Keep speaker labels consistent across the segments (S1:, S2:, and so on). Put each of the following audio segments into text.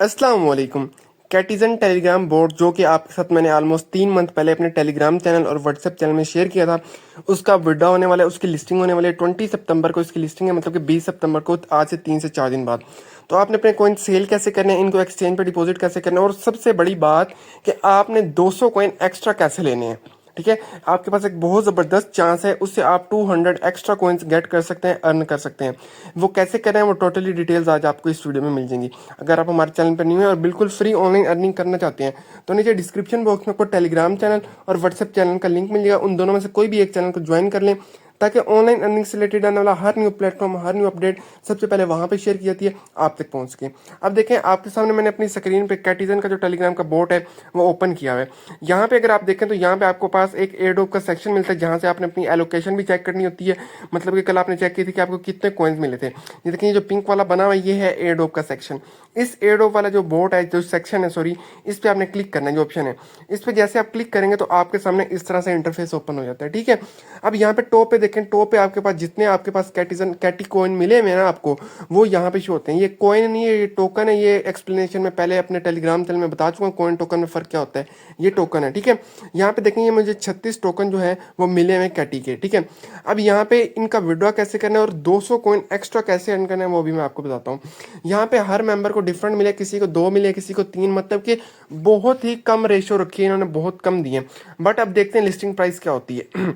S1: अस्सलाम वालेकुम। कैटिजन Telegram board जो कि आपके साथ मैंने ऑलमोस्ट 3 मंथ पहले अपने टेलीग्राम चैनल और व्हाट्सएप चैनल में शेयर किया था, उसका विड्रॉ होने वाला है, उसकी लिस्टिंग होने वाली है 20 सितंबर को। इसकी लिस्टिंग है, मतलब कि 20 सितंबर को, आज से 3 से 4 दिन बाद। तो आपने अपने कॉइन सेल कैसे करने हैं, इनको एक्सचेंज पे डिपॉजिट कैसे करना है, और सबसे बड़ी बात कि आपने 200 कॉइन एक्स्ट्रा कैसे लेने हैं। ठीक है, आपके पास एक बहुत ज़बरदस्त चांस है, उससे आप 200 एक्स्ट्रा कॉइन्स गेट कर सकते हैं, अर्न कर सकते हैं। वो कैसे करें, वो टोटली डिटेल्स आज आपको इस वीडियो में मिल जाएंगी। अगर आप हमारे चैनल पर न्यू है और बिल्कुल फ्री ऑनलाइन अर्निंग करना चाहते हैं तो नीचे डिस्क्रिप्शन बॉक्स में आपको टेलीग्राम चैनल और व्हाट्सएप चैनल का लिंक मिल जाएगा। उन दोनों में से कोई भी एक चैनल को ज्वाइन कर लें, ताकि ऑनलाइन अर्निंग से रिलेटेड आने वाला हर न्यू प्लेटफॉर्म, हर न्यू अपडेट सबसे पहले वहां पे शेयर की जाती है, आप तक पहुंच के। अब देखें, आपके सामने मैंने अपनी स्क्रीन पे कैटिजन का जो टेलीग्राम का बोट है वो ओपन किया हुआ है। यहाँ पे अगर आप देखें तो यहाँ पे आपको पास एक एयरड्रॉप का सेक्शन मिलता है, जहाँ से आपने अपनी एलोकेशन भी चेक करनी होती है। मतलब कि कल आपने चेक की थी कि आपको कितने कॉइन्स मिले थे। ये देखिए, जो पिंक वाला बना हुआ है ये है एयरड्रॉप का सेक्शन। इस एयरड्रॉप वाला जो बोट है, जो सेक्शन है, सॉरी, इस पे आपने क्लिक करना है, जो ऑप्शन है इस पे जैसे आप क्लिक करेंगे तो आपके सामने इस तरह से इंटरफेस ओपन हो जाता है। ठीक है, अब यहाँ पे टॉप पे देखें, टॉप पे आपके पास जितने आपके पास कैटिजन कैटी कॉइन मिले हुए ना आपको, वो यहाँ पे शो होते हैं। ये कॉइन नहीं है, ये टोकन है। ये एक्सप्लेनेशन में पहले अपने टेलीग्राम चैनल में बता चुका हूँ, कॉइन टोकन में फर्क क्या होता है। ये टोकन है। ठीक है, यहाँ पे देखेंगे मुझे 36 टोकन जो है वो मिले हुए कैटी के। ठीक है, अब यहाँ पे इनका विड्रॉ कैसे करना है और 200 कॉइन एक्स्ट्रा कैसे अर्न करना है वो भी मैं आपको बताता हूँ। यहाँ पे हर मेंबर को डिफरेंट मिले, किसी को 2 मिले, किसी को 3, मतलब कि बहुत ही कम रेशियो रखी है इन्होंने, बहुत कम दिए। बट अब देखते हैं लिस्टिंग प्राइस क्या होती है।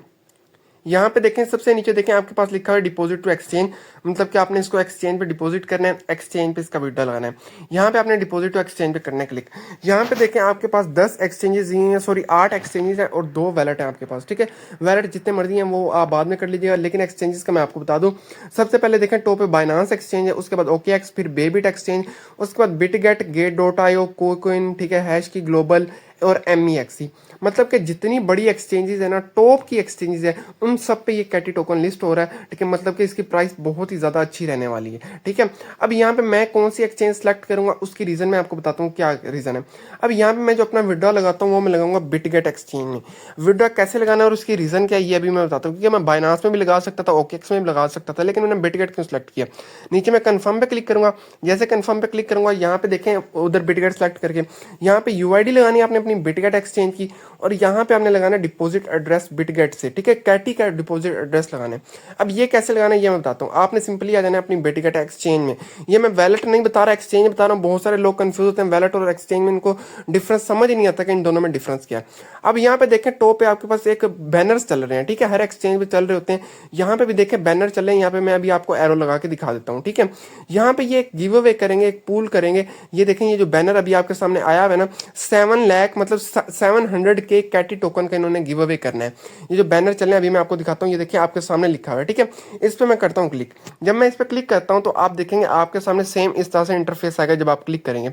S1: यहाँ पे देखें, सबसे नीचे देखें आपके पास लिखा है डिपॉजिट टू एक्सचेंज, मतलब कि आपने इसको एक्सचेंज पे डिपॉजिट करना है, एक्सचेंज पे इसका विड्रॉ लगाना है। यहाँ पे आपने डिपॉजिट टू एक्सचेंज पे करना है क्लिक। यहाँ पे देखें आपके पास 10 एक्सचेंजेस हैं, सॉरी 8 एक्सचेंजेस हैं और 2 वैलेट हैं आपके पास। ठीक है, वैलेट जितने मर्जी हैं वो आप बाद में कर लीजिएगा, लेकिन एक्सचेंजेस का मैं आपको बता दूँ। सबसे पहले देखें टॉप पे बाइनांस एक्सचेंज है, उसके बाद OKX, फिर बेबिट एक्सचेंज, उसके बाद बिटगेट, गेट.io, कोकोइन, ठीक है, हैश की ग्लोबल और MEXC। मतलब कि जितनी बड़ी एक्सचेंजेस है ना, टॉप की एक्सचेंजेस है, उन सब पे ये कैटी टोकन लिस्ट हो रहा है। ठीक है, मतलब कि इसकी प्राइस बहुत ही ज़्यादा अच्छी रहने वाली है। ठीक है, अब यहाँ पे मैं कौन सी एक्सचेंज सेलेक्ट करूंगा उसकी रीज़न मैं आपको बताता हूँ क्या रीज़न है। अब यहाँ पे मैं जो अपना विड्रॉ लगाता हूँ वो मैं लगाऊंगा बिटगेट एक्सचेंज में। विड्रॉ कैसे लगाना है और उसकी रीज़न क्या है ये अभी मैं बताता हूँ, क्योंकि मैं बाइनांस में भी लगा सकता था, OKX में भी लगा सकता था, लेकिन मैंने बिटगेट क्यों सिलेक्ट किया। नीचे मैं कन्फर्म पे क्लिक करूंगा। जैसे कन्फर्म पे क्लिक करूंगा, यहाँ पे देखें उधर बिटगेट सेलेक्ट करके यहाँ पे UID लगानी है आपने अपनी बिटगेट एक्सचेंज की, और यहाँ पे आपने लगाना डिपॉजिट एड्रेस बिटगेट से। ठीक है, कैटी का डिपॉजिट एड्रेस लगाना है। अब ये कैसे लगाना है ये मैं बताता हूँ। आपने सिंपली आ जाना है अपनी बिटगेट एक्सचेंज में। ये मैं वैलेट नहीं बता रहा, एक्सचेंज बता रहा हूँ। बहुत सारे लोग कंफ्यूज होते हैं वैलेट और एक्सचेंज में, इनको डिफरेंस समझ ही नहीं आता कि इन दोनों में डिफरेंस क्या है। अब यहाँ पे देखें टॉप पे आपके पास एक बैनर्स चल रहे हैं। ठीक है, हर एक्सचेंज पे चल रहे होते हैं। यहाँ पे भी देखें बैनर चल रहे हैं। यहाँ पे मैं अभी आपको एरो लगा के दिखा देता हूँ। ठीक है, यहाँ पे ये एक गिव अवे करेंगे, एक पूल करेंगे। ये देखें, ये जो बैनर अभी आपके सामने आया हुआ है ना, 7 लाख मतलब 700 के कैटी टोकन का इन्होंने गिव अवे करना है। ये जो बैनर चल रहे हैं अभी मैं आपको दिखाता हूँ, ये देखिए आपके सामने लिखा हुआ है। ठीक है, इस पर मैं करता हूँ क्लिक। जब मैं इस पर क्लिक करता हूँ तो आप देखेंगे आपके सामने सेम इस तरह से इंटरफेस आएगा। जब आप क्लिक करेंगे,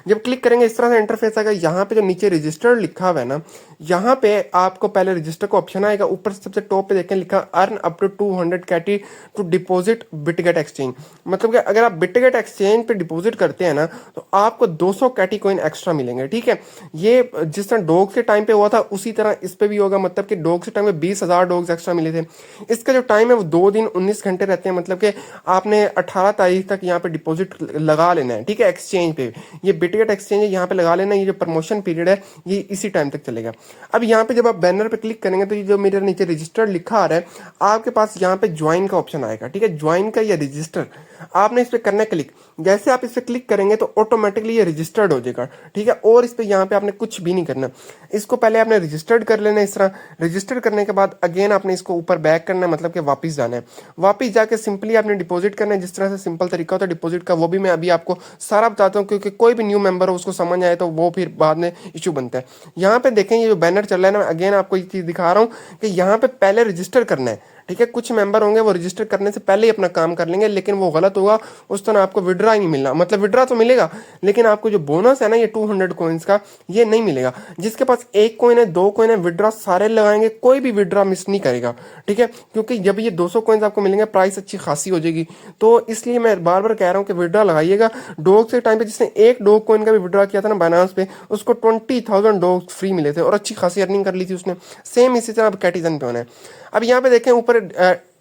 S1: जब क्लिक करेंगे इस तरह से इंटरफेस आएगा। यहाँ पे जो नीचे रजिस्टर्ड लिखा हुआ है ना, यहाँ पे आपको पहले रजिस्टर का ऑप्शन आएगा। ऊपर सबसे टॉप पे देखें लिखा अर्न अप टू 200 कैटी टू डिपॉजिट बिटगेट एक्सचेंज। मतलब कि अगर आप बिटगेट एक्सचेंज पे डिपॉजिट करते हैं ना तो आपको 200 कैटी कॉइन एक्स्ट्रा मिलेंगे। ठीक है, ये जिस तरह डॉग के टाइम पे हुआ था उसी तरह इस पे भी होगा। मतलब कि डॉग से टाइम में 20,000 डॉग्स एक्स्ट्रा मिले थे। इसका जो टाइम है वो 2 दिन 19 घंटे रहते हैं। मतलब कि आपने 18 तारीख तक यहाँ पे डिपॉजिट लगा लेना है। ठीक है, एक्सचेंज पे, ये बिटगेट एक्सचेंज है, यहाँ पे लगा लेना है। ये जो प्रमोशन पीरियड है ये इसी टाइम तक चलेगा। अब यहाँ पे जब आप बैनर पे क्लिक करेंगे तो ये जो मेरे नीचे रजिस्टर्ड लिखा आ रहा है, आपके पास यहाँ पे ज्वाइन का ऑप्शन आएगा। ठीक है, ज्वाइन का या रजिस्टर, आपने इस पे करना है क्लिक। जैसे आप इस पे क्लिक करेंगे तो ऑटोमेटिकली ये रजिस्टर्ड हो जाएगा। ठीक है, और इस पे यहाँ पे आपने कुछ भी नहीं करना, इसको पहले आपने रजिस्टर्ड कर लेना है। इस तरह रजिस्टर करने के बाद अगेन आपने इसको ऊपर बैक करना है, मतलब कि वापस जाना है। वापस जाके सिंपली आपने डिपॉजिट करना है। जिस तरह से सिंपल तरीका होता है डिपॉजिट का, वो भी मैं अभी आपको सारा बताता हूँ, क्योंकि कोई भी न्यू मेंबर हो उसको समझ आए तो वो फिर बाद में इशू बनता है। यहाँ पे देखें ये जो बैनर चल रहा है ना, मैं अगेन आपको ये चीज़ दिखा रहा हूँ कि यहाँ पे पहले रजिस्टर करना है। ठीक है, कुछ मेंबर होंगे वो रजिस्टर करने से पहले ही अपना काम कर लेंगे, लेकिन वो गलत होगा। उस तरह आपको विड्रा ही नहीं मिलना, मतलब विड्रा तो मिलेगा लेकिन आपको जो बोनस है ना ये 200 कॉइन्स का, ये नहीं मिलेगा। जिसके पास 1 कॉइन है, 2 कॉइन है, विड्रा सारे लगाएंगे, कोई भी विड्रा मिस नहीं करेगा। ठीक है, क्योंकि जब ये 200 कॉइन्स आपको मिलेंगे प्राइस अच्छी खासी हो जाएगी। तो इसलिए मैं बार बार कह रहा हूँ कि विड्रा लगाइएगा। डॉग के टाइम पे जिसने 1 डॉग कॉइन का भी विड्रा किया था ना बाइनांस पे, उसको 20,000 डॉग फ्री मिले थे और अच्छी खासी अर्निंग कर ली थी उसने। सेम इसी तरह अब कैटिजन पे होना है। अब यहाँ पे देखें ऊपर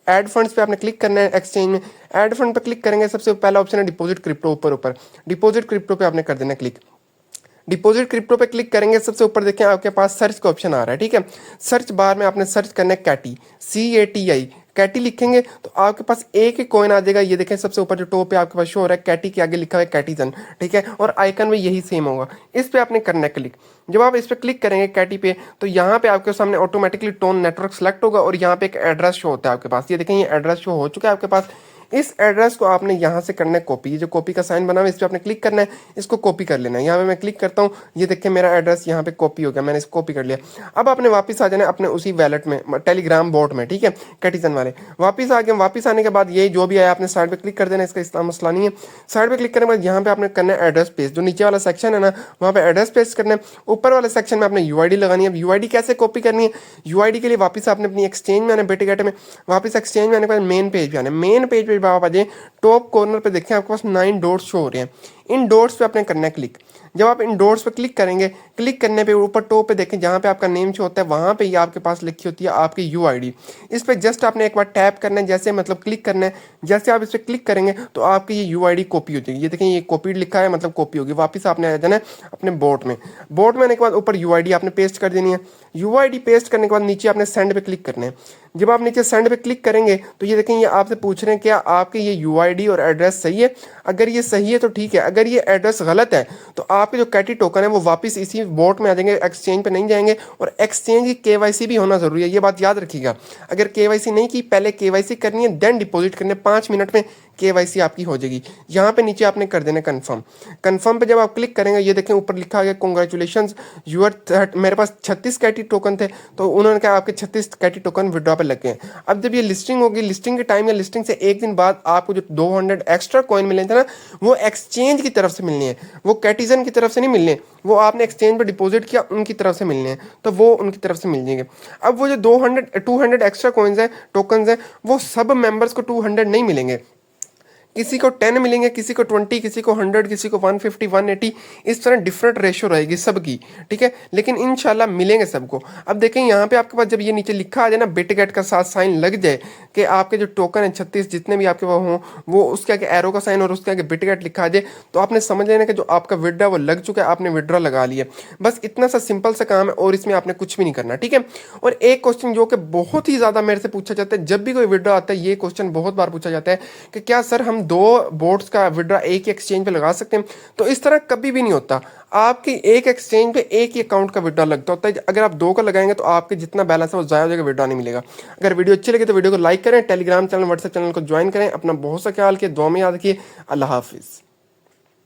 S1: ऐड फंड्स पे आपने क्लिक करना है एक्सचेंज में। ऐड फंड पे क्लिक करेंगे, सबसे पहला ऑप्शन है डिपॉजिट क्रिप्टो, ऊपर ऊपर डिपॉजिट क्रिप्टो पे आपने कर देना क्लिक। डिपॉजिट क्रिप्टो पे क्लिक करेंगे, सबसे ऊपर देखें आपके पास सर्च का ऑप्शन आ रहा है, ठीक है। सर्च बार में आपने सर्च करना है कैटी, CATI, कैटी लिखेंगे तो आपके पास एक ही कॉइन आ जाएगा। ये देखें सबसे ऊपर जो टॉप पे आपके पास शो हो रहा है, कैटी के आगे लिखा हुआ है कैटीजन, ठीक है, और आइकन में यही सेम होगा। इस पे आपने करना है क्लिक। जब आप इस पे क्लिक करेंगे कैटी पे, तो यहाँ पे आपके सामने ऑटोमेटिकली टोन नेटवर्क सेलेक्ट होगा और यहाँ पे एक एड्रेस शो होता है आपके पास। ये देखें ये एड्रेस शो हो चुका है आपके पास। इस एड्रेस को आपने यहाँ से करना है कॉपी, ये जो कॉपी का साइन बना हुआ है इस पर आपने क्लिक करना है, इसको कॉपी कर लेना है। यहाँ पे मैं क्लिक करता हूँ, ये देखिए मेरा एड्रेस यहाँ पे कॉपी हो गया, मैंने इसको कॉपी कर लिया। अब आपने वापस आ जाना है अपने उसी वैलेट में, टेलीग्राम बोट में, ठीक है, कैटिजन वाले। वापस आ गए, वापस आने के बाद ये जो भी आया आपने साइड पे क्लिक कर देना, इसका इतना मसला नहीं है। साइड पे क्लिक करने के बाद यहाँ पे आपने करना है एड्रेस पेस्ट, जो नीचे वाला सेक्शन है ना वहाँ पे एड्रेस पेस्ट करना है। ऊपर वाले सेक्शन में आपने UID लगानी है। UID कैसे कॉपी करनी है, UID के लिए वापस आपने अपनी एक्सचेंज में आना, बेटे गेट में वापस एक्सचेंज में आने के बाद मेन पेज पे आना। मेन पेज पे आप आ जाए, टॉप कॉर्नर पे देखें आपके पास 9 डॉट्स शो हो रहे हैं। इन डॉट्स पे आपने करना है क्लिक। जब आप इन डॉट्स पे क्लिक करेंगे, क्लिक करने पे ऊपर टॉप पे देखें जहाँ पे आपका नेम शो होता है, वहाँ पे ये आपके पास लिखी होती है आपकी UID। इस पे जस्ट आपने एक बार टैप करना है, जैसे मतलब क्लिक करना है। जैसे आप इस पर क्लिक करेंगे तो आपकी ये UID कॉपी हो जाएगी। ये देखें ये कॉपीड लिखा है, मतलब कॉपी होगी। वापस आपने आ जाना है अपने बोट में। बोट में आने के बाद ऊपर UID आपने पेस्ट कर देनी है। UID पेस्ट करने के बाद नीचे आपने सेंड पे क्लिक करना है। जब आप नीचे सेंड पे क्लिक करेंगे तो ये देखें ये आपसे पूछ रहे हैं क्या आपके ये UID और एड्रेस सही है। अगर ये सही है तो ठीक है, अगर ये एड्रेस गलत है तो आपके जो कैटी टोकन है वो वापस इसी बोट में आ जाएंगे, एक्सचेंज पे नहीं जाएंगे। और एक्सचेंज की KYC भी होना जरूरी है, ये बात याद रखिएगा। अगर KYC नहीं की, पहले KYC करनी है देन डिपॉजिट करने, 5 मिनट में KYC आपकी हो जाएगी। यहाँ पे नीचे आपने कर देना कन्फर्म। कन्फर्म पे जब आप क्लिक करेंगे, ये देखें ऊपर लिखा गया कॉन्ग्रेचुलेशंस यूर, मेरे पास 36 कैटी टोकन थे तो उन्होंने कहा आपके 36 कैटी टोकन विड्रॉ पे लग गए। अब जब ये लिस्टिंग होगी, लिस्टिंग के टाइम या लिस्टिंग से एक दिन बाद आपको जो 200 एक्स्ट्रा कॉइन मिलने थे ना, वो एक्सचेंज की तरफ से मिलने हैं, वो कैटिजन की तरफ से नहीं मिलने, वो आपने एक्सचेंज पर डिपॉजिट किया उनकी तरफ से मिलने हैं, तो वो उनकी तरफ से मिल जाएंगे। अब वो जो 200 एक्स्ट्रा कॉइन्स हैं, टोकन्स हैं, वो सब मेंबर्स को 200 नहीं मिलेंगे। किसी को 10 मिलेंगे, किसी को 20, किसी को 100, किसी को 150, 180, इस तरह डिफरेंट रेशो रहेगी सबकी, ठीक है, लेकिन इंशाल्लाह मिलेंगे सबको। अब देखें यहाँ पे आपके पास जब ये नीचे लिखा आ जाए ना, बिटगेट का साथ साइन लग जाए कि आपके जो टोकन है 36 जितने भी आपके पास हों, वो उसके आगे एरो का साइन और उसके आगे बिटगेट लिखा आ जाए, तो आपने समझ लेना कि जो आपका विड्रा वो लग चुका है, आपने विड्रा लगा लिया। बस इतना सा सिंपल सा काम है और इसमें आपने कुछ भी नहीं करना, ठीक है। और एक क्वेश्चन जो कि बहुत ही ज़्यादा मेरे से पूछा जाता है, जब भी कोई विड्रा आता है ये क्वेश्चन बहुत बार पूछा जाता है कि क्या सर हम 2 बोट्स का विड्रा एक ही एक्सचेंज पे लगा सकते हैं। तो इस तरह कभी भी नहीं होता, आपकी एक एक्सचेंज पे एक ही अकाउंट का विड्रा लगता होता है। अगर आप 2 का लगाएंगे तो आपके जितना बैलेंस है वो ज़ाया हो जाएगा, विड्रा नहीं मिलेगा। अगर वीडियो अच्छी लगे तो वीडियो को लाइक करें, टेलीग्राम चैनल व्हाट्सएप चैनल को ज्वाइन करें। अपना बहुत सा ख्याल किया, दुआ में याद रखिए। अल्लाह हाफिज़।